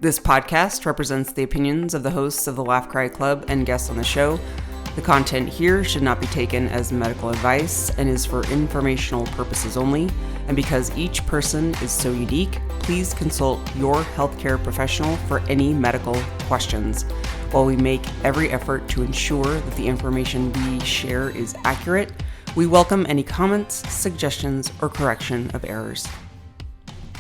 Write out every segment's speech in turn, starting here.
This podcast represents the opinions of the hosts of the Laugh Cry Club and guests on the show. The content here should not be taken as medical advice and is for informational purposes only. And because each person is so unique, please consult your healthcare professional for any medical questions. While we make every effort to ensure that the information we share is accurate, we welcome any comments, suggestions, or correction of errors.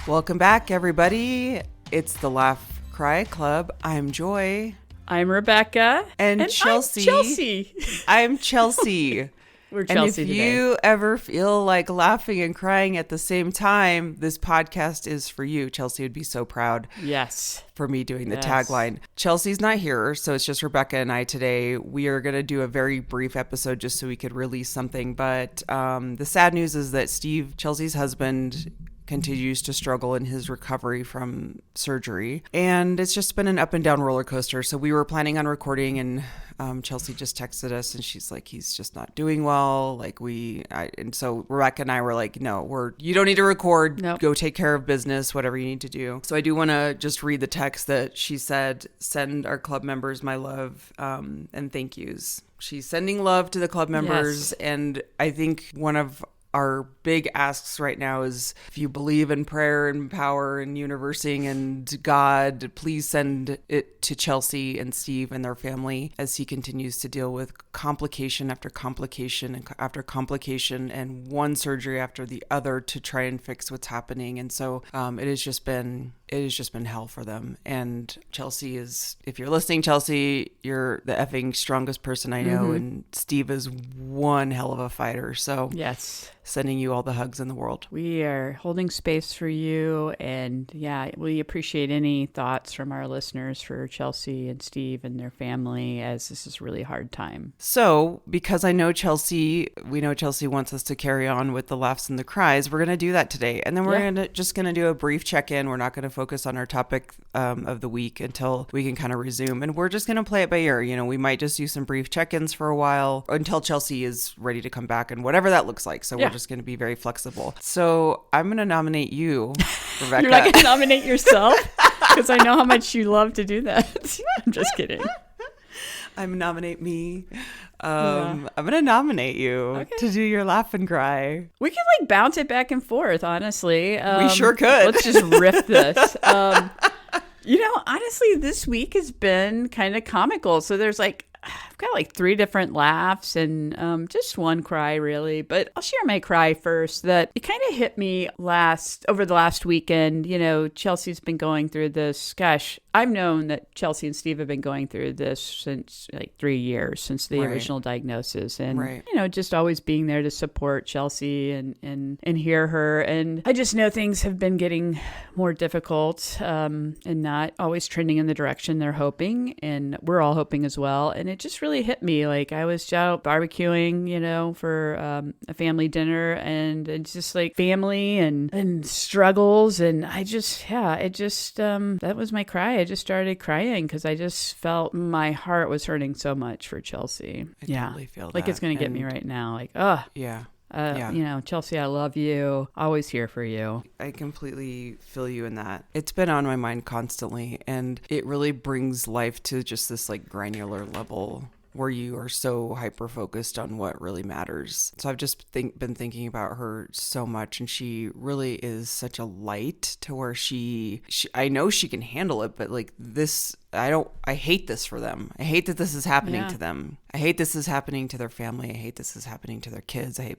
Welcome back, everybody. It's the Laugh Cry Club. I'm Joy. I'm Rebecca. And Chelsea. I'm Chelsea. I'm Chelsea. We're Chelsea and if today. you ever feel like laughing and crying at the same time, this podcast is for you. Chelsea would be so proud. Yes. For me doing the Yes. tagline. Chelsea's not here, so it's just Rebecca and I today. We are going to do a very brief episode just so we could release something. But the sad news is that Steve, Chelsea's husband, continues to struggle in his recovery from surgery. And it's just been an up and down roller coaster. So we were planning on recording, and Chelsea just texted us and she's like, he's just not doing well. And so Rebecca and I were like, no, you don't need to record. Nope. Go take care of business, whatever you need to do. So I do want to just read the text that she said, send our club members my love and thank yous. She's sending love to the club members. Yes. And I think one of our big asks right now is, if you believe in prayer and power and universing and God, please send it to Chelsea and Steve and their family as he continues to deal with complication after complication and after complication and one surgery after the other to try and fix what's happening. And so it has just been hell for them. And Chelsea is, if you're listening, Chelsea, you're the effing strongest person I know. And Steve is one hell of a fighter. So yes, sending you all the hugs in the world. we are holding space for you. And yeah, we appreciate any thoughts from our listeners for Chelsea and Steve and their family, as this is a really hard time. So, because we know Chelsea wants us to carry on with the laughs and the cries, we're going to do that today. And then we're just going to do a brief check-in. We're not going to focus on our topic of the week until we can kind of resume. And we're just going to play it by ear. We might just do some brief check-ins for a while until Chelsea is ready to come back and whatever that looks like. So we're just going to be very flexible. So I'm going to nominate you, Rebecca. You're not going to nominate yourself? Because I know how much you love to do that. I'm just kidding. I'm going to nominate me. I'm going to nominate you to do your laugh and cry. We can bounce it back and forth, honestly. We sure could. Let's just riff this. Honestly, this week has been kind of comical. So there's I've got 3 different laughs and just one cry, really. But I'll share my cry first. That it kind of hit me over the last weekend. Chelsea's been going through this. Gosh, I've known that Chelsea and Steve have been going through this since 3 years, since the original diagnosis. And, just always being there to support Chelsea and hear her. And I just know things have been getting more difficult and not always trending in the direction they're hoping. And we're all hoping as well. And it just really hit me. I was out barbecuing, for a family dinner, and it's just family and struggles. And I just, that was my cry. I just started crying because I just felt my heart was hurting so much for Chelsea. I totally feel that. It's going to get me right now. Chelsea, I love you. Always here for you. I completely feel you in that. It's been on my mind constantly, and it really brings life to just this granular level where you are so hyper-focused on what really matters. So I've just been thinking about her so much, and she really is such a light to where she I know she can handle it, but this, I hate this for them. I hate that this is happening to them. I hate this is happening to their family. I hate this is happening to their kids. I hate,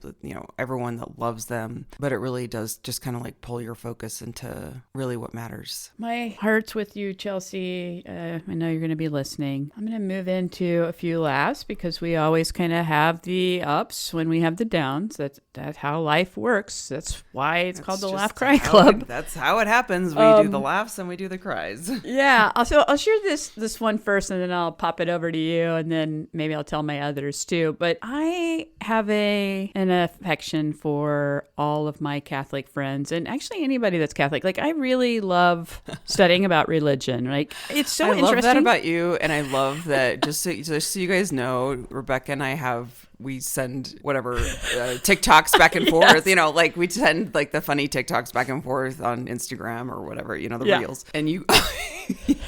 everyone that loves them. But it really does just kind of pull your focus into really what matters. My heart's with you, Chelsea. I know you're going to be listening. I'm going to move into a few laughs because we always kind of have the ups when we have the downs. That's how life works. That's why it's called the Laugh Cry Club. That's how it happens. We do the laughs and we do the cries. Yeah. So I'll share this one first, and then I'll pop it over to you, and then maybe I'll tell my others too. But I have an affection for all of my Catholic friends, and actually anybody that's Catholic. I really love studying about religion. It's so interesting. I love that about you, and I love that just so you guys know, Rebecca and I have we send whatever TikToks back and forth, like we send like the funny TikToks back and forth on Instagram or whatever, the reels. And you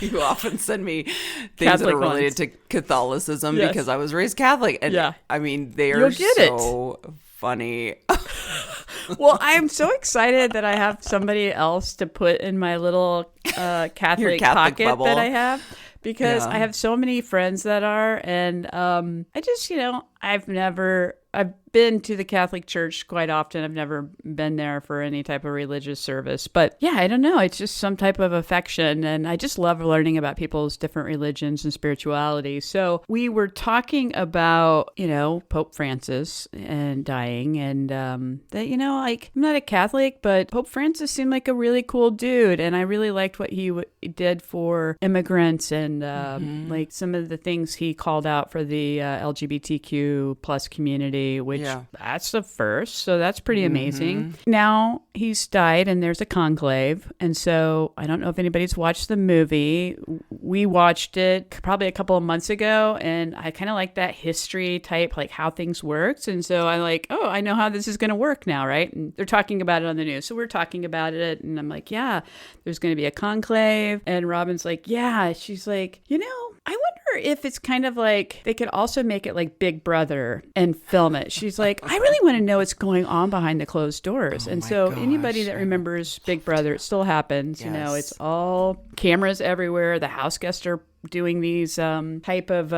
you often send me things Catholic that are related ones. to Catholicism because I was raised Catholic. And I mean, they are so funny. Well, I'm so excited that I have somebody else to put in my little Catholic pocket bubble. that I have. Because I have so many friends that are, and I just, I've been to the Catholic Church quite often. I've never been there for any type of religious service. But yeah, I don't know. It's just some type of affection. And I just love learning about people's different religions and spirituality. So we were talking about, Pope Francis and dying. And that, like, I'm not a Catholic, but Pope Francis seemed like a really cool dude. And I really liked what he did for immigrants and like some of the things he called out for the LGBTQ plus community, which that's the first. So that's pretty amazing. Now he's died and there's a conclave. And so I don't know if anybody's watched the movie. We watched it probably a couple of months ago, and I kind of like that history type, like how things works. And so I'm like, oh, I know how this is going to work now, right? And they're talking about it on the news. So we're talking about it, and I'm like, yeah, there's going to be a conclave. And Robin's like, yeah. She's like, I wonder if it's kind of like they could also make it like Big Brother and film it. She's like, I really want to know what's going on behind the closed doors. And so anybody that remembers Big Brother, it still happens. Yes. It's all cameras everywhere. The house guests are doing these type of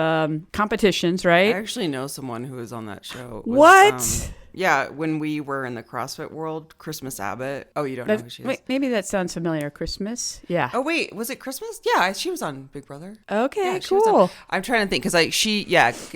competitions, right? I actually know someone who was on that show. What? Yeah, when we were in the CrossFit world, Christmas Abbott. Oh, you don't know who she is? Wait, maybe that sounds familiar. Christmas? Yeah. Oh, wait, was it Christmas? Yeah, she was on Big Brother. Okay, Yeah, she was on- cool. I'm trying to think because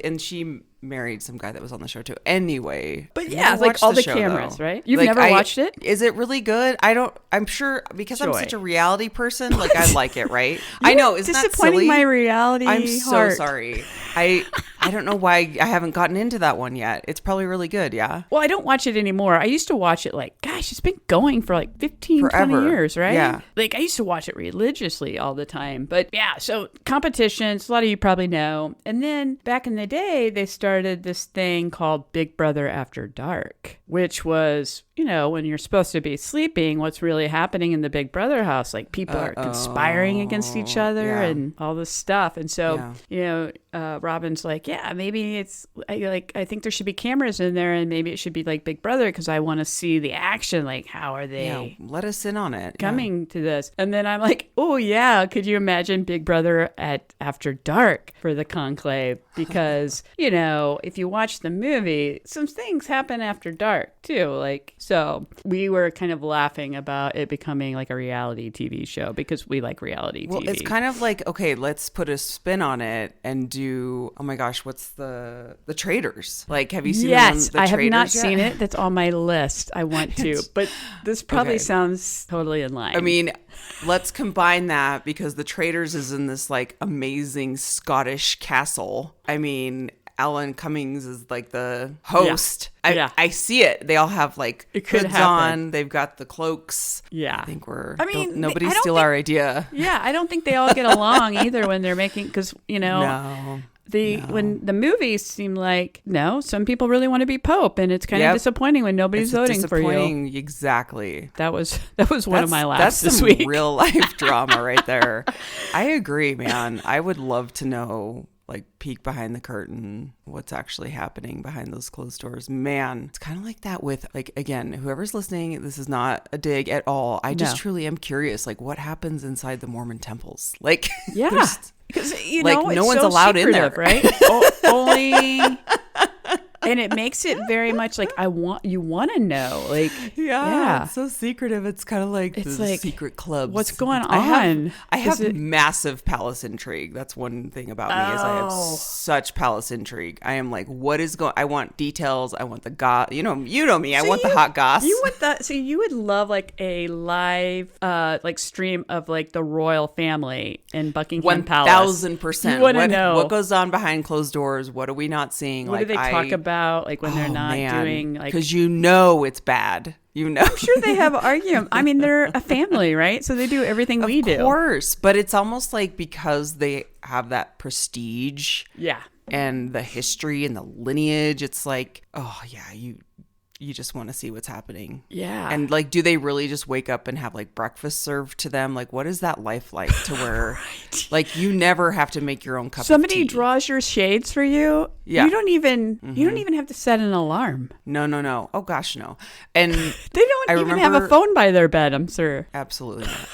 and she married some guy that was on the show too. Anyway. But I've yeah, never it's like watched all the show, cameras, though. right? You've Like, never watched it? Is it really good? I'm sure because I'm Joy. such a reality person, like I like it, right? I know, isn't that disappointing silly? my reality I'm so heart. sorry. I don't know why I haven't gotten into that one yet. It's probably really good, yeah. Well, I don't watch it anymore. I used to watch it like, gosh, it's been going for like 15, Forever. 20 years, right? Yeah. Like I used to watch it religiously all the time. But yeah, so competitions, a lot of you probably know. And then back in the day, they started this thing called Big Brother After Dark, which was, when you're supposed to be sleeping, what's really happening in the Big Brother house. Like people are conspiring against each other and all this stuff. And so, Robin's like, yeah, maybe it's I think there should be cameras in there and maybe it should be like Big Brother because I want to see the action. Like, how are they let us in on it. coming to this? And then I'm like, oh, yeah. Could you imagine Big Brother After Dark for the conclave? Because, if you watch the movie, some things happen after dark too. Like, so we were kind of laughing about it becoming like a reality TV show because we like reality TV. Well, it's kind of like, okay, let's put a spin on it and do, oh my gosh, what's the Traitors? Like, have you seen Yes, the I have Traitors not yet? seen it. That's on my list. I want to, but this probably sounds totally in line. I mean, let's combine that because the Traitors is in this like amazing Scottish castle. I mean, Alan Cummings is like the host. Yeah. I see it. They all have like It could hoods happen. on. They've got the clocks. Yeah. I think I nobody don't steal think- our idea. Yeah, I don't think they all get along either when they're making, because, No. when the movies seem like, no, some people really want to be Pope, and it's kind of disappointing when nobody's voting for you. Exactly. That was one of my laughs That's this some week. real life drama right there. I agree, man. I would love to know, like, peek behind the curtain, what's actually happening behind those closed doors. Man, it's kind of like that with, like, again, whoever's listening, this is not a dig at all. I just truly am curious, like, what happens inside the Mormon temples? Like, Yeah. Because, like, it's no one's so allowed in there. secretive, right? Only... And it makes it very much like you want to know, like it's so secretive. It's kind of like it's the like secret clubs. What's going on? I have massive palace intrigue. That's one thing about me is I have such palace intrigue. I am like, what is going? I want details. I want the you know me. I want the hot goss. You want that? So you would love like a live like stream of like the royal family in Buckingham Palace. 1,000%. You want to know what goes on behind closed doors. What are we not seeing? What do they talk about? Like when they're not doing like, because it's bad. I'm sure they have argument. I mean, they're a family, right? So they do everything we do. Of course, but it's almost like because they have that prestige. Yeah. and the history and the lineage. It's like, oh yeah, you just want to see what's happening. Yeah. And like, do they really just wake up and have like breakfast served to them? Like, what is that life like to where like you never have to make your own cup of tea? Somebody draws your shades for you. Yeah. You don't even have to set an alarm. No. Oh gosh, no. And They don't even have a phone by their bed, I'm sure. Absolutely not.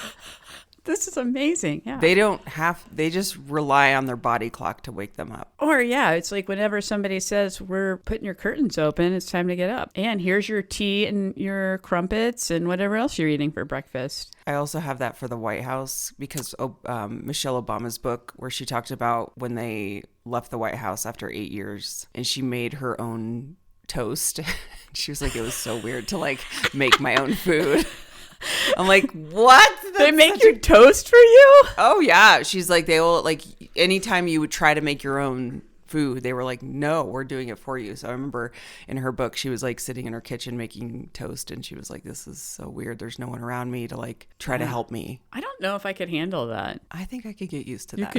This is amazing. Yeah. They just rely on their body clock to wake them up. Or yeah, it's like whenever somebody says, we're putting your curtains open, it's time to get up. And here's your tea and your crumpets and whatever else you're eating for breakfast. I also have that for the White House because Michelle Obama's book where she talked about when they left the White House after 8 years and she made her own toast. She was like, it was so weird to like make my own food. I'm like, what? They make your toast for you? Oh, yeah. She's like, they will, like, anytime you would try to make your own food, they were like, no, we're doing it for you. So I remember in her book, she was like sitting in her kitchen making toast and she was like, this is so weird. There's no one around me to like try to help me. I don't know if I could handle that. I think I could get used to that.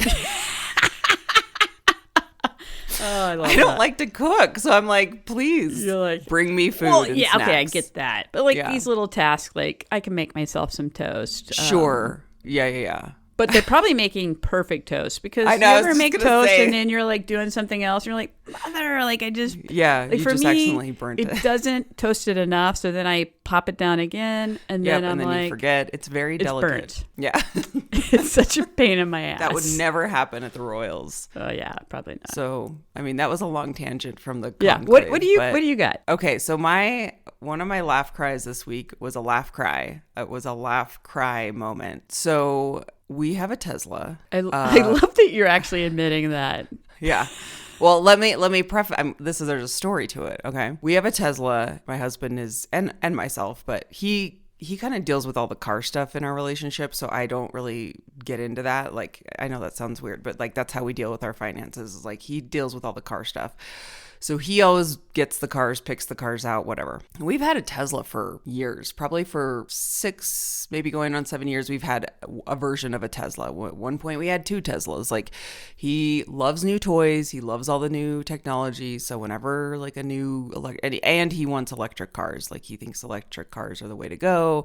I don't like to cook, so I'm like, please, you're like, bring me food. Well, and yeah, snacks. okay, I get that, but like these little tasks, like I can make myself some toast. Sure, yeah. But they're probably making perfect toast because I know, you I was ever just make gonna toast say. and then you're like doing something else. And you're like, mother, like I just Like for you just me, accidentally burnt it. It doesn't toast it enough, so then I pop it down again, and then I'm and then like, you forget. It's very delicate. Burnt. Yeah, it's such a pain in my ass. that would never happen at the Royals. Oh yeah, probably not. So I mean, that was a long tangent from the yeah. conclave, What do you got? Okay, so one of my laugh cries this week was a laugh cry. It was a laugh cry moment. So we have a Tesla. I love that you're actually admitting that. Yeah. Well, let me preface. There's a story to it. Okay, we have a Tesla. My husband is and myself, but he kind of deals with all the car stuff in our relationship, so I don't really get into that. Like, I know that sounds weird, but like that's how we deal with our finances. Is like he deals with all the car stuff. So he always gets the cars, picks the cars out, whatever. We've had a Tesla for years, probably for 6, maybe going on 7 years. We've had a version of a Tesla. At one point, we had 2 Teslas. Like, he loves new toys. He loves all the new technology. So whenever like a new and he wants electric cars. Like, he thinks electric cars are the way to go.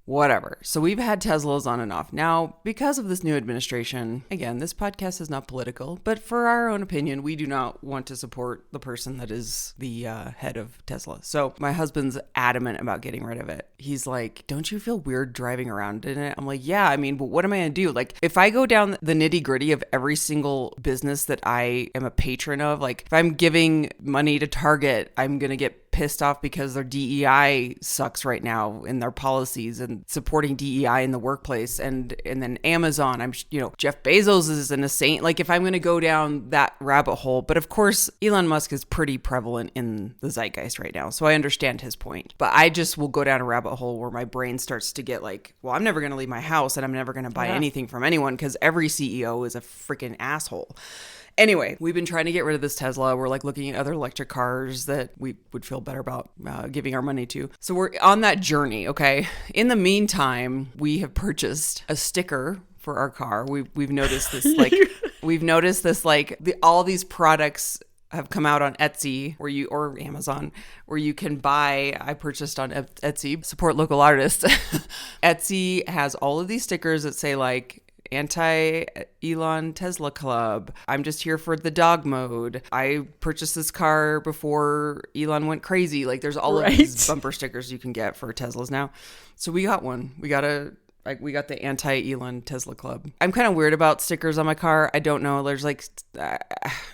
Whatever. So we've had Teslas on and off. Now, because of this new administration, again, this podcast is not political, but for our own opinion, we do not want to support the person that is the head of Tesla. So my husband's adamant about getting rid of it. He's like, don't you feel weird driving around in it? I'm like, yeah, I mean, but what am I going to do? Like, if I go down the nitty gritty of every single business that I am a patron of, like if I'm giving money to Target, I'm going to get pissed off because their DEI sucks right now in their policies and supporting DEI in the workplace. And then Amazon, Jeff Bezos is an saint. Like, if I'm going to go down that rabbit hole, but of course, Elon Musk is pretty prevalent in the zeitgeist right now. So I understand his point, but I just will go down a rabbit hole where my brain starts to get like, well, I'm never going to leave my house and I'm never going to buy anything from anyone because every CEO is a freaking asshole. Anyway, we've been trying to get rid of this Tesla. We're like looking at other electric cars that we would feel better about giving our money to. So we're on that journey, okay? In the meantime, we have purchased a sticker for our car. We've noticed this all these products have come out on Etsy or Amazon where you can buy. I purchased on Etsy, support local artists. Etsy has all of these stickers that say like, anti-Elon Tesla Club. I'm just here for the dog mode. I purchased this car before Elon went crazy. Like, there's all of these bumper stickers you can get for Teslas now. So we got one. We got the anti-Elon Tesla Club. I'm kind of weird about stickers on my car. I don't know. There's like, the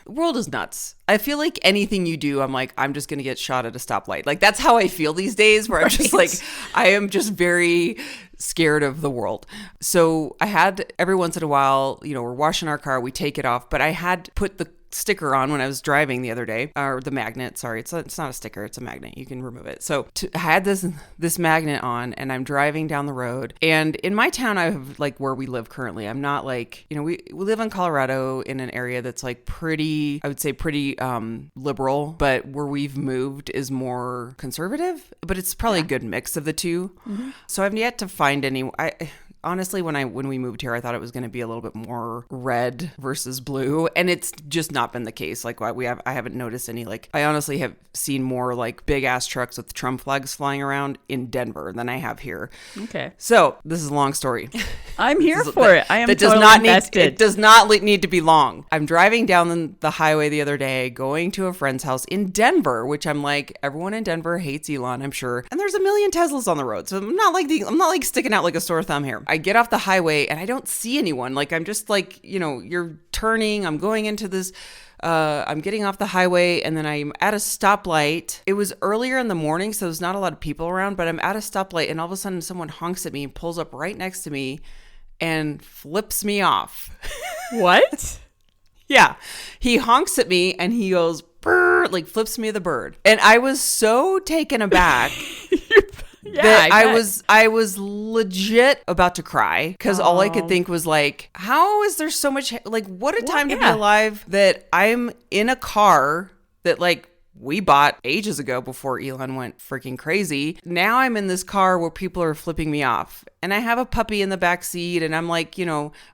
world is nuts. I feel like anything you do, I'm like, I'm just going to get shot at a stoplight. Like, that's how I feel these days, where I'm just like, I am just very scared of the world. So I had every once in a while, we're washing our car, we take it off, but I had put the sticker on when I was driving the other day, or the magnet. Sorry, it's not a sticker, it's a magnet. You can remove it. So I had this magnet on, and I'm driving down the road. And in my town, I have like where we live currently. I'm not like, we live in Colorado in an area that's like pretty, I would say pretty liberal, but where we've moved is more conservative. But it's probably a good mix of the two. Mm-hmm. So I've yet to find any. honestly, when we moved here, I thought it was going to be a little bit more red versus blue, and it's just not been the case. Like I haven't noticed any, like, I honestly have seen more like big ass trucks with Trump flags flying around in Denver than I have here. Okay. So this is a long story. I'm here for it. I am totally invested. It does not need to be long. I'm driving down the highway the other day, going to a friend's house in Denver, which I'm like, everyone in Denver hates Elon, I'm sure. And there's a million Teslas on the road. So I'm not like sticking out like a sore thumb here. I get off the highway and I don't see anyone. Like, I'm just like, you're turning, I'm going into this, I'm getting off the highway, and then I'm at a stoplight. It was earlier in the morning, so there's not a lot of people around, but I'm at a stoplight, and all of a sudden someone honks at me and pulls up right next to me and flips me off. What? Yeah. He honks at me and he goes, brr, like flips me the bird. And I was so taken aback that I was legit about to cry, because all I could think was like, how is there so much, like, what a time to be alive that I'm in a car that, like, we bought ages ago before Elon went freaking crazy. Now I'm in this car where people are flipping me off. And I have a puppy in the back seat, and I'm like,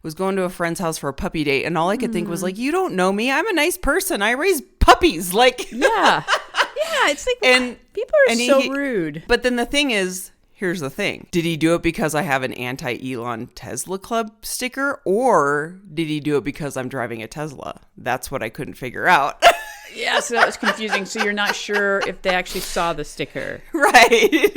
was going to a friend's house for a puppy date, and all I could think was like, you don't know me. I'm a nice person. I raise puppies. Like, yeah. Yeah, it's like, and people are so rude. But then the thing is, here's the thing. Did he do it because I have an anti-Elon Tesla Club sticker, or did he do it because I'm driving a Tesla? That's what I couldn't figure out. Yeah, so that was confusing. So you're not sure if they actually saw the sticker. Right.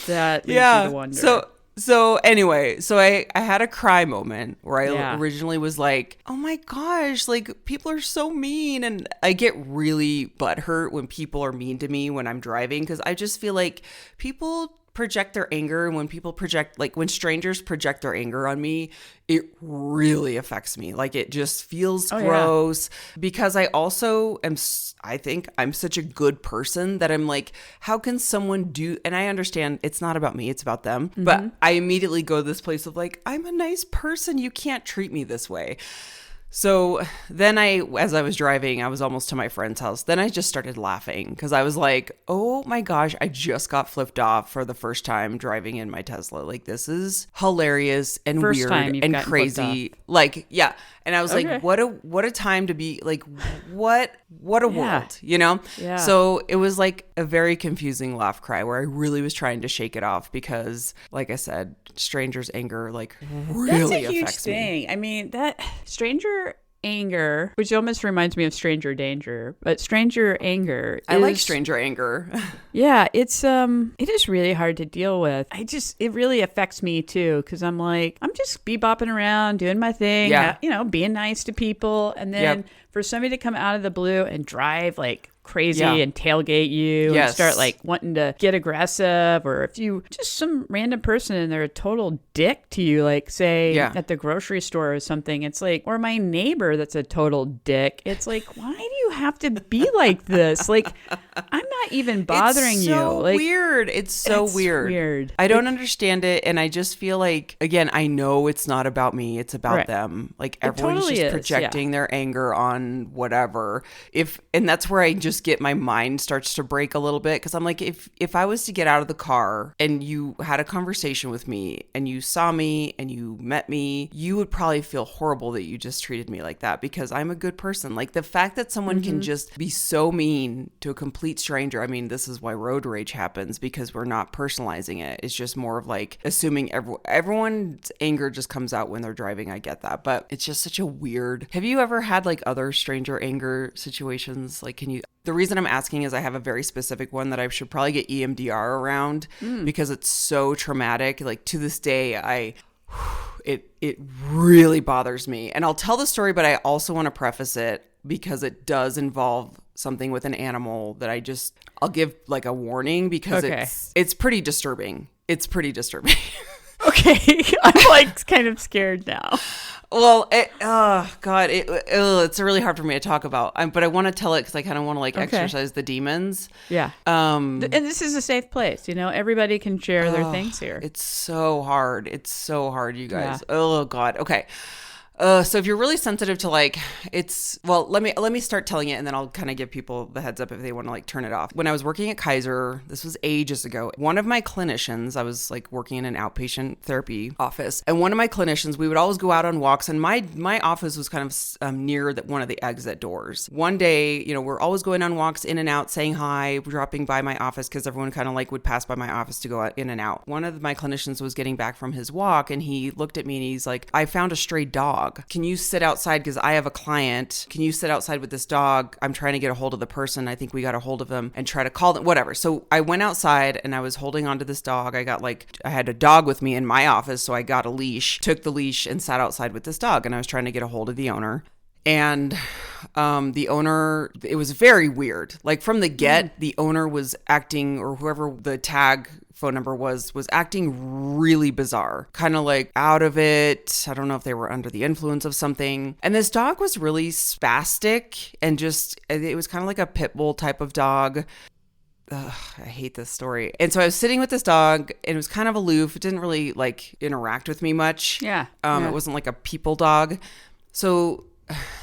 That makes you wonder. So anyway, I had a cry moment where I originally was like, oh my gosh, like, people are so mean. And I get really butthurt when people are mean to me when I'm driving, because I just feel like people project their anger, and when strangers project their anger on me, it really affects me. Like, it just feels gross, because I also I think I'm such a good person that I'm like, how can someone do, and I understand it's not about me, it's about them, but I immediately go to this place of like, I'm a nice person, you can't treat me this way. So then as I was driving, I was almost to my friend's house. Then I just started laughing, because I was like, oh my gosh, I just got flipped off for the first time driving in my Tesla. Like, this is hilarious and weird and crazy. Like, yeah. And I was like, what a time to be like, what a world, Yeah. So it was like a very confusing laugh cry where I really was trying to shake it off, because, like I said, strangers' anger, like, really That's a huge affects thing. me. I mean, that stranger anger, which almost reminds me of stranger danger, but stranger anger I like stranger anger. Yeah, it is really hard to deal with. It really affects me too, because I'm like, I'm just bebopping around doing my thing, being nice to people, and then for somebody to come out of the blue and drive like crazy and tailgate you and start like wanting to get aggressive, or if you just some random person and they're a total dick to you, like say at the grocery store or something, it's like, or my neighbor that's a total dick, it's like, why do you have to be like this? Like, I'm not even bothering you. Like, weird. It's so weird. I don't understand it, and I just feel like, again, I know it's not about me, it's about them. Like, everyone's totally just projecting their anger on whatever. And that's where I just get, my mind starts to break a little bit, because I'm like, if I was to get out of the car and you had a conversation with me and you saw me and you met me, you would probably feel horrible that you just treated me like that, because I'm a good person. Like, the fact that someone can just be so mean to a complete stranger, I mean, this is why road rage happens, because we're not personalizing it. It's just more of like assuming everyone's anger just comes out when they're driving. I get that, but it's just such a weird. Have you ever had like other stranger anger situations? Like, the reason I'm asking is I have a very specific one that I should probably get EMDR around, because it's so traumatic. Like, to this day, it really bothers me. And I'll tell the story, but I also want to preface it, because it does involve something with an animal that I'll give like a warning, because it's pretty disturbing. It's pretty disturbing. Okay. I'm like kind of scared now. Well, it's really hard for me to talk about, but I want to tell it because I kind of want to like exercise the demons. Yeah. And this is a safe place, everybody can share their things here. It's so hard. It's so hard, you guys. Yeah. Oh God. Okay. So if you're really sensitive to like, let me start telling it, and then I'll kind of give people the heads up if they want to like turn it off. When I was working at Kaiser, this was ages ago, one of my clinicians, I was like working in an outpatient therapy office, and one of my clinicians, we would always go out on walks, and my office was kind of near one of the exit doors. One day, we're always going on walks in and out, saying hi, dropping by my office, because everyone kind of like would pass by my office to go out, in and out. One of my clinicians was getting back from his walk, and he looked at me and he's like, I found a stray dog. Can you sit outside? Because I have a client. Can you sit outside with this dog? I'm trying to get a hold of the person. I think we got a hold of them, and try to call them, whatever. So I went outside and I was holding onto this dog. I had a dog with me in my office. So I got a leash, took the leash and sat outside with this dog. And I was trying to get a hold of the owner. And the owner, it was very weird. Like from the get, the owner was acting, or whoever the tag phone number was acting really bizarre, kind of like out of it. I don't know if they were under the influence of something. And this dog was really spastic, and it was kind of like a pit bull type of dog. Ugh, I hate this story. And so I was sitting with this dog, and it was kind of aloof. It didn't really like interact with me much. Yeah. It wasn't like a people dog. So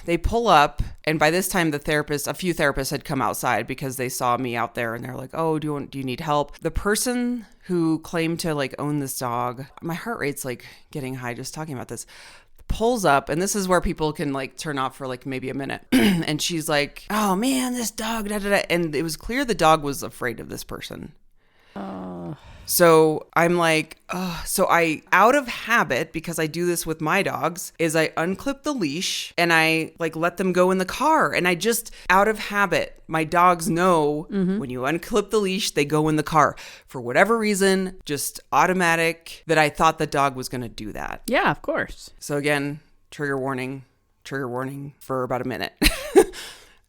they pull up, and by this time a few therapists had come outside because they saw me out there, and they're like, oh, do you need help? The person who claimed to like own this dog, my heart rate's like getting high just talking about this, pulls up, and this is where people can like turn off for like maybe a minute. And she's like, oh man, this dog, da, da, da. And it was clear the dog was afraid of this person. So I'm like, so I, out of habit, because I do this with my dogs, is I unclip the leash and I like let them go in the car. And I just, out of habit, my dogs know when you unclip the leash, they go in the car. For whatever reason, just automatic, that I thought the dog was going to do that. Yeah, of course. So again, trigger warning for about a minute.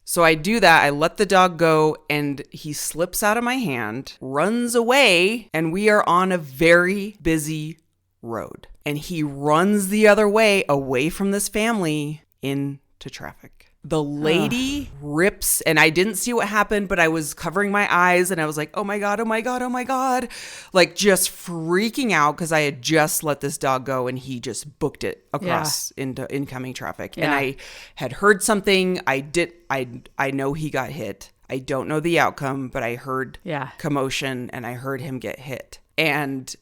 So I do that. I let the dog go, and he slips out of my hand, runs away, and we are on a very busy road. And he runs the other way, away from this family, into traffic. The lady rips, and I didn't see what happened, but I was covering my eyes, and I was like, oh my God, oh my God, oh my God. Like just freaking out, because I had just let this dog go, and he just booked it across into incoming traffic. Yeah. And I had heard something. I know he got hit. I don't know the outcome, but I heard commotion, and I heard him get hit. And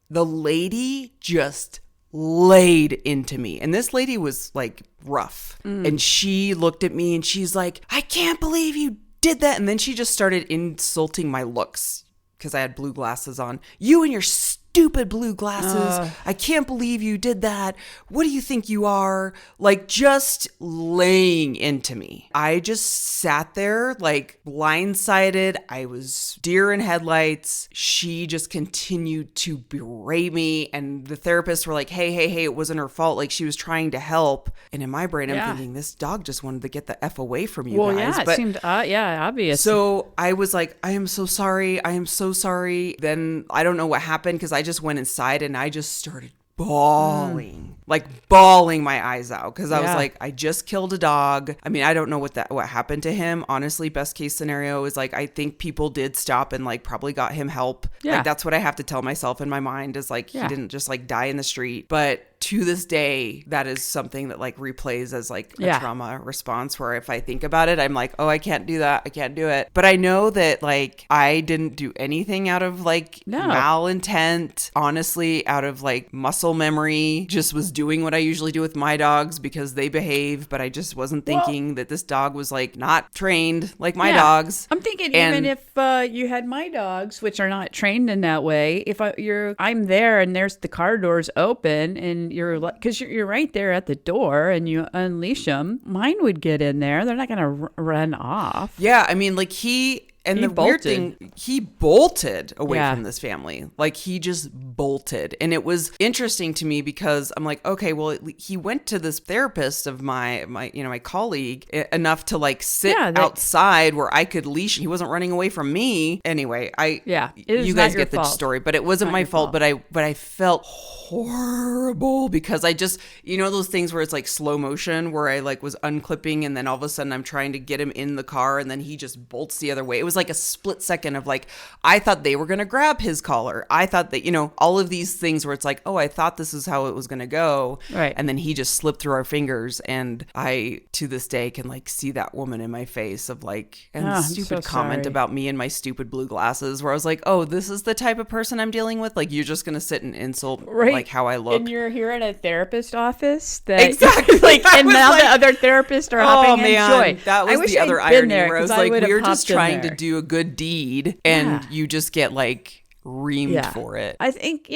the lady just laid into me. And this lady was like rough. And she looked at me and she's like, I can't believe you did that. And then she just started insulting my looks, because I had blue glasses on. You and your stupid blue glasses. I can't believe you did that. What do you think you are? Like just laying into me. I just sat there like blindsided. I was deer in headlights. She just continued to berate me. And the therapists were like, hey, it wasn't her fault. Like she was trying to help. And in my brain, I'm thinking, this dog just wanted to get the F away from you guys. Yeah, it seemed, obvious. So I was like, I am so sorry. I am so sorry. Then I don't know what happened, because I just went inside and I just started bawling, like bawling my eyes out, because I was like, I just killed a dog. I mean, I don't know what happened to him. Honestly, best case scenario is like, I think people did stop and like probably got him help. Yeah. Like that's what I have to tell myself in my mind, is like, he didn't just like die in the street. But to this day, that is something that like replays as like a trauma response, where if I think about it, I'm like, oh, I can't do that. I can't do it. But I know that like I didn't do anything out of like malintent, honestly, out of like muscle memory, just was doing what I usually do with my dogs because they behave. But I just wasn't thinking that this dog was like not trained like my dogs. I'm thinking even if you had my dogs, which are not trained in that way, if I'm there and there's the car doors open and because you're right there at the door and you unleash them, mine would get in there. They're not going to run off. Yeah. I mean, like weird thing, he bolted away from this family. Like he just bolted. And it was interesting to me because I'm like, okay, well, he went to this therapist of my colleague enough to like sit outside where I could leash. He wasn't running away from me. Anyway, you guys get the story, but it wasn't my fault. But I felt horrible because I just, those things where it's like slow motion, where I like was unclipping and then all of a sudden I'm trying to get him in the car and then he just bolts the other way. It was like a split second of like, I thought they were going to grab his collar. I thought that, all of these things where it's like, oh, I thought this is how it was going to go. Right. And then he just slipped through our fingers. And I, to this day, can like see that woman in my face of like, and the stupid comment about me and my stupid blue glasses where I was like, oh, this is the type of person I'm dealing with. Like, you're just going to sit and insult like how I look. And you're here at a therapist office that exactly. like, and now the other therapists are hopping in joy. That was the other irony where I was like, we're just trying to do a good deed and you just get like reamed for it. I think,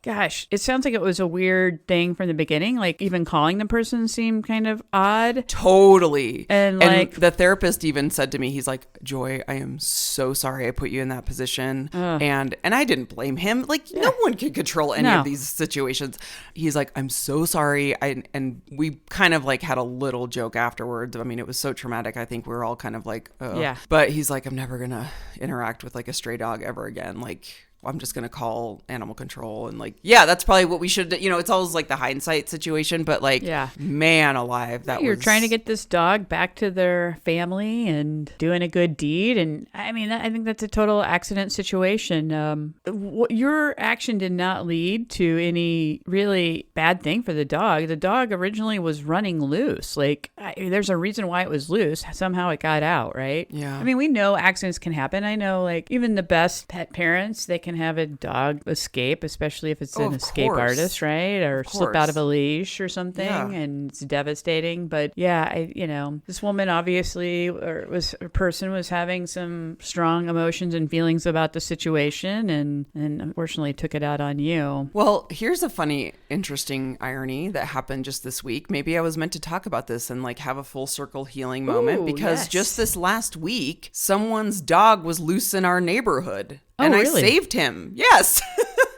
gosh, it sounds like it was a weird thing from the beginning. Like even calling the person seemed kind of odd. Totally. And like the therapist even said to me, he's like, Joy, I am so sorry I put you in that position. And I didn't blame him. Like no one can control any of these situations. He's like, I'm so sorry. And we kind of like had a little joke afterwards. I mean, it was so traumatic. I think we were all kind of like, oh. Yeah. But he's like, I'm never going to interact with like a stray dog ever again. Like, I'm just going to call animal control and like, yeah, that's probably what we should, it's always like the hindsight situation, but like, man alive, you're trying to get this dog back to their family and doing a good deed. And I mean, I think that's a total accident situation. Your action did not lead to any really bad thing for the dog. The dog originally was running loose. Like there's a reason why it was loose. Somehow it got out, right? Yeah. I mean, we know accidents can happen. I know like even the best pet parents, they can have a dog escape, especially if it's an escape artist, right? Or slip out of a leash or something, and it's devastating. But this woman obviously, a person was having some strong emotions and feelings about the situation, and unfortunately took it out on you. Well, here's a funny, interesting irony that happened just this week. Maybe I was meant to talk about this and like have a full circle healing moment because just this last week, someone's dog was loose in our neighborhood. And really? I saved him. Yes.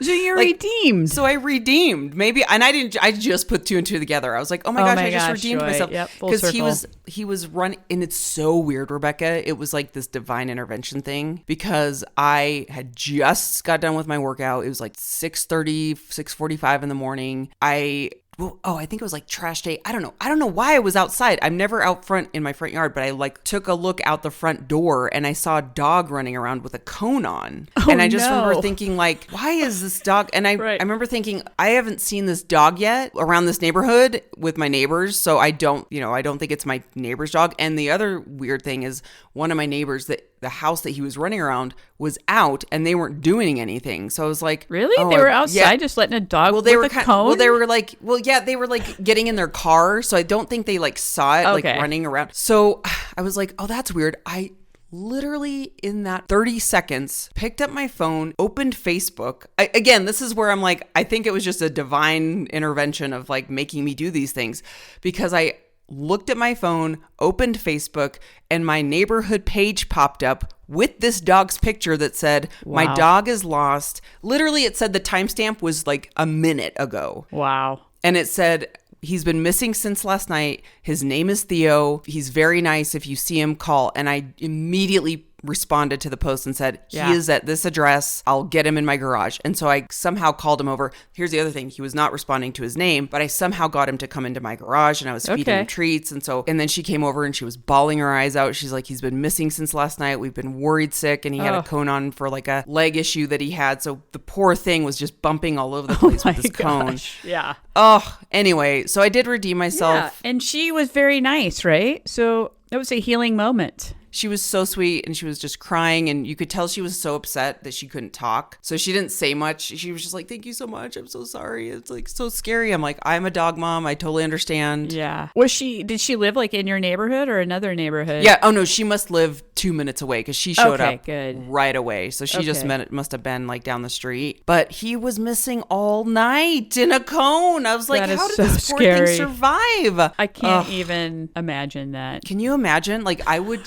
So you're redeemed. So I redeemed. Maybe, and I just put two and two together. I was like, oh my gosh, I just redeemed myself. Yep, because he was running, and it's so weird, Rebecca. It was like this divine intervention thing because I had just got done with my workout. It was like 6:30, 6:45 in the morning. I think it was like trash day. I don't know why I was outside. I'm never out front in my front yard, but I like took a look out the front door and I saw a dog running around with a cone on. And I just remember thinking like, why is this dog? And I remember thinking, I haven't seen this dog yet around this neighborhood with my neighbors. So I don't think it's my neighbor's dog. And the other weird thing is one of my neighbors that the house that he was running around was out and they weren't doing anything. So I was like, really? They were outside just letting a dog with a cone? Well, they were like, they were like getting in their car. So I don't think they like saw it like running around. So I was like, oh, that's weird. I literally in that 30 seconds picked up my phone, opened Facebook. Again, this is where I'm like, I think it was just a divine intervention of like making me do these things because I looked at my phone, opened Facebook, and my neighborhood page popped up with this dog's picture that said, my dog is lost. Literally, it said the timestamp was like a minute ago. Wow. And it said, he's been missing since last night. His name is Theo. He's very nice. If you see him, call. And I immediately responded to the post and said, he is at this address. I'll get him in my garage. And so I somehow called him over. Here's the other thing. He was not responding to his name, but I somehow got him to come into my garage and I was feeding him treats. And then she came over and she was bawling her eyes out. She's like, he's been missing since last night. We've been worried sick. And he had a cone on for like a leg issue that he had. So the poor thing was just bumping all over the place with this cone. Yeah. Oh, anyway. So I did redeem myself. Yeah. And she was very nice, right? So that was a healing moment. She was so sweet and she was just crying and you could tell she was so upset that she couldn't talk. So she didn't say much. She was just like, thank you so much. I'm so sorry. It's like so scary. I'm like, I'm a dog mom. I totally understand. Yeah. Did she live like in your neighborhood or another neighborhood? Yeah. Oh no, she must live 2 minutes away because she showed up right away. So she just must have been like down the street. But he was missing all night in a cone. I was like, how did this poor thing survive? I can't even imagine that. Can you imagine? Like I would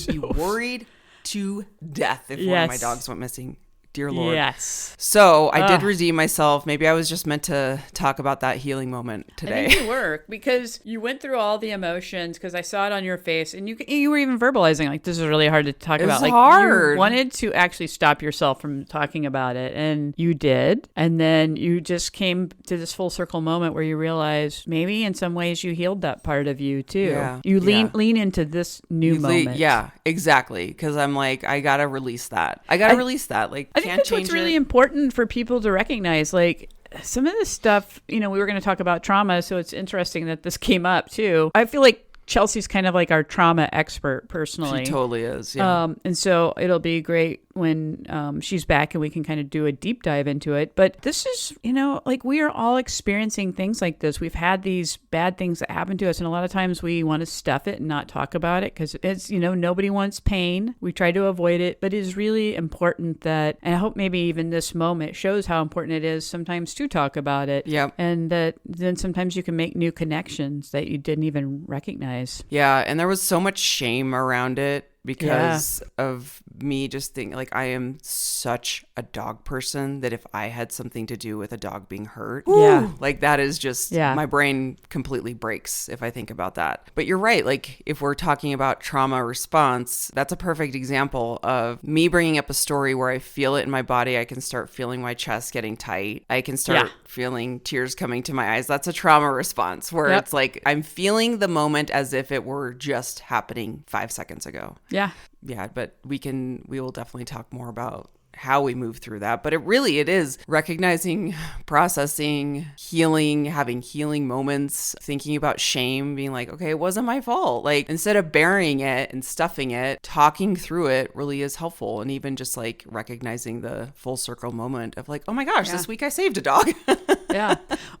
be worried to death if one of my dogs went missing. Dear Lord. Yes. So I did redeem myself. Maybe I was just meant to talk about that healing moment today. I think you were, because you went through all the emotions, because I saw it on your face, and you were even verbalizing, like, this is really hard to talk about. Like, hard. You wanted to actually stop yourself from talking about it, and you did. And then you just came to this full circle moment where you realized maybe in some ways you healed that part of you too. Yeah. You lean into this new moment. Yeah, exactly. Because I'm like, I got to release that. Like, I think that's change what's really important for people to recognize. Like, some of this stuff, we were going to talk about trauma, so it's interesting that this came up too. I feel like Chelsea's kind of like our trauma expert personally. She totally is. Yeah. And so it'll be great when she's back and we can kind of do a deep dive into it. But this is, like, we are all experiencing things like this. We've had these bad things that happen to us. And a lot of times we want to stuff it and not talk about it because it's, nobody wants pain. We try to avoid it. But it is really important that, and I hope maybe even this moment shows how important it is sometimes to talk about it. Yep. And that then sometimes you can make new connections that you didn't even recognize. Yeah. And there was so much shame around it because of me just thinking, like, I am such a dog person that if I had something to do with a dog being hurt, like, that is just, my brain completely breaks if I think about that. But you're right. Like, if we're talking about trauma response, that's a perfect example of me bringing up a story where I feel it in my body. I can start feeling my chest getting tight. I can start feeling tears coming to my eyes. That's a trauma response where it's like, I'm feeling the moment as if it were just happening 5 seconds ago. Yeah, but we will definitely talk more about how we move through that. But it is recognizing, processing, healing, having healing moments, thinking about shame, being like, okay, it wasn't my fault. Like, instead of burying it and stuffing it, talking through it really is helpful. And even just like recognizing the full circle moment of like, oh my gosh, this week I saved a dog. Yeah.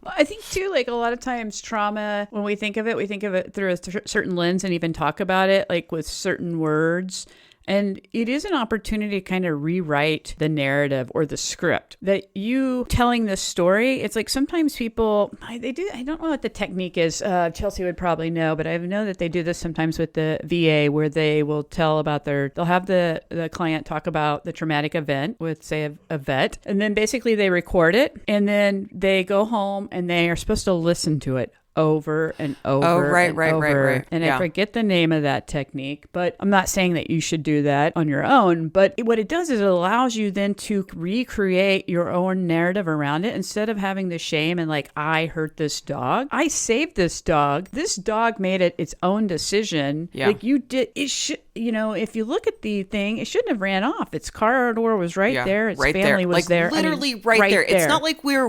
I think too, like, a lot of times trauma, when we think of it through a certain lens and even talk about it, like, with certain words. And it is an opportunity to kind of rewrite the narrative or the script that you telling this story. It's like sometimes people, I don't know what the technique is. Chelsea would probably know, but I know that they do this sometimes with the VA where they will they'll have the client talk about the traumatic event with, say, a vet. And then basically they record it and then they go home and they are supposed to listen to it over and over. Oh, right. And I forget the name of that technique, but I'm not saying that you should do that on your own. But what it does is it allows you then to recreate your own narrative around it instead of having the shame and like, I hurt this dog. I saved this dog. This dog made it its own decision. Yeah. Like you did. It should, if you look at the thing, it shouldn't have ran off. Its car door was right there. Its family was like, there. Literally right there. It's not like we were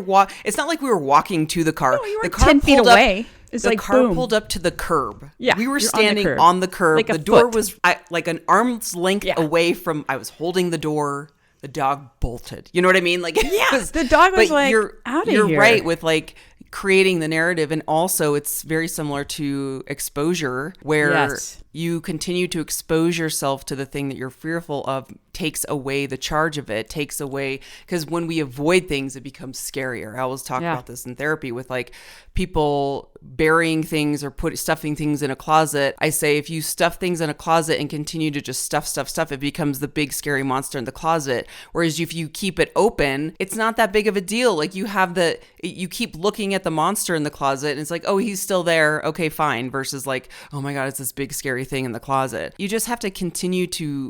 walking to the car. No, you were the car 10 feet away. It's the like, car boom. pulled up to the curb. Yeah, we were standing on the curb. Like the door was like an arm's length away from. I was holding the door. The dog bolted. You know what I mean? Like, the dog was like, out of here. You're right with like creating the narrative, and also it's very similar to exposure, where you continue to expose yourself to the thing that you're fearful of. Takes away the charge of it, takes away, because when we avoid things, it becomes scarier. I always talk about this in therapy with like people burying things or stuffing things in a closet. I say, if you stuff things in a closet and continue to just stuff, it becomes the big scary monster in the closet. Whereas if you keep it open, it's not that big of a deal. Like you keep looking at the monster in the closet and it's like, oh, he's still there. Okay, fine. Versus like, oh my God, it's this big scary thing in the closet. You just have to continue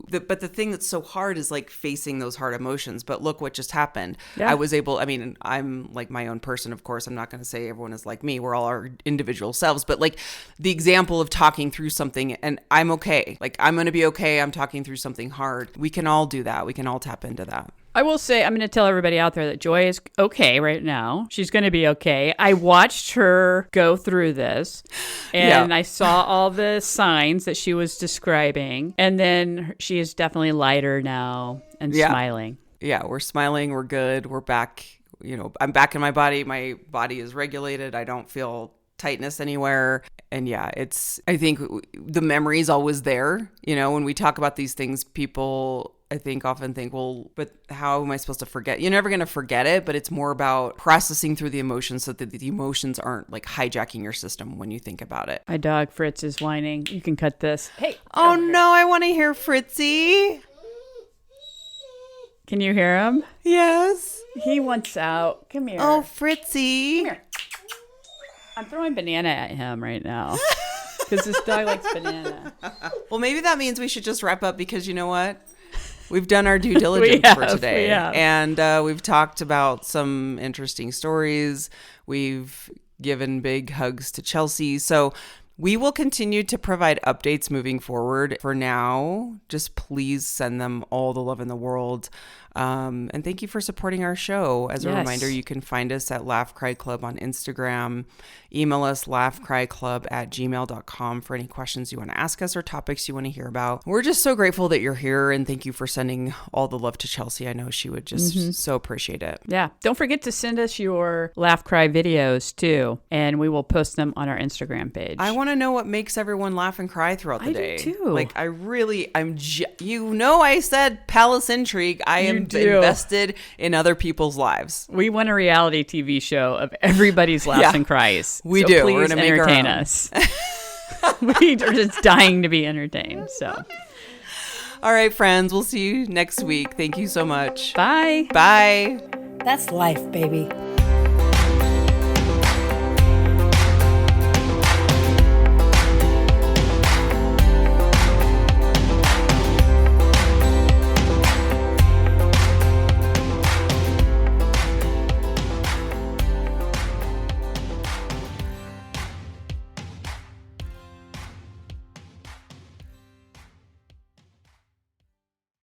but the thing that's so hard is like facing those hard emotions. But look what just happened. I'm like my own person, of course. I'm not going to say everyone is like me. We're all our individual selves. But like the example of talking through something, and I'm okay. Like, I'm going to be okay. I'm talking through something hard. We can all do that. We can all tap into that. I will say, I'm going to tell everybody out there that Joy is okay right now. She's going to be okay. I watched her go through this and I saw all the signs that she was describing. And then she is definitely lighter now and smiling. Yeah, we're smiling. We're good. We're back. I'm back in my body. My body is regulated. I don't feel tightness anywhere. And I think the memory is always there. When we talk about these things, people often think, well, but how am I supposed to forget? You're never going to forget it, but it's more about processing through the emotions so that the emotions aren't like hijacking your system when you think about it. My dog Fritz is whining. You can cut this. Hey. Oh no, I want to hear Fritzy. Can you hear him? Yes. He wants out. Come here. Oh, Fritzy. Come here. I'm throwing banana at him right now because this dog likes banana. Well, maybe that means we should just wrap up because you know what? We've done our due diligence for today. And we've talked about some interesting stories. We've given big hugs to Chelsea. So we will continue to provide updates moving forward. For now, just please send them all the love in the world. And thank you for supporting our show. As a reminder, you can find us at Laugh Cry Club on Instagram. Email us laughcryclub@gmail.com for any questions you want to ask us or topics you want to hear about. We're just so grateful that you're here, and thank you for sending all the love to Chelsea. I know she would just so appreciate it. Yeah. Don't forget to send us your Laugh Cry videos too, and we will post them on our Instagram page. I want to know what makes everyone laugh and cry throughout the day. I do too. Like, I said palace intrigue. I am invested in other people's lives. We want a reality TV show of everybody's laughs and cries. We so do. Please We're going to entertain us. We are just dying to be entertained. So, all right, friends. We'll see you next week. Thank you so much. Bye. Bye. That's life, baby.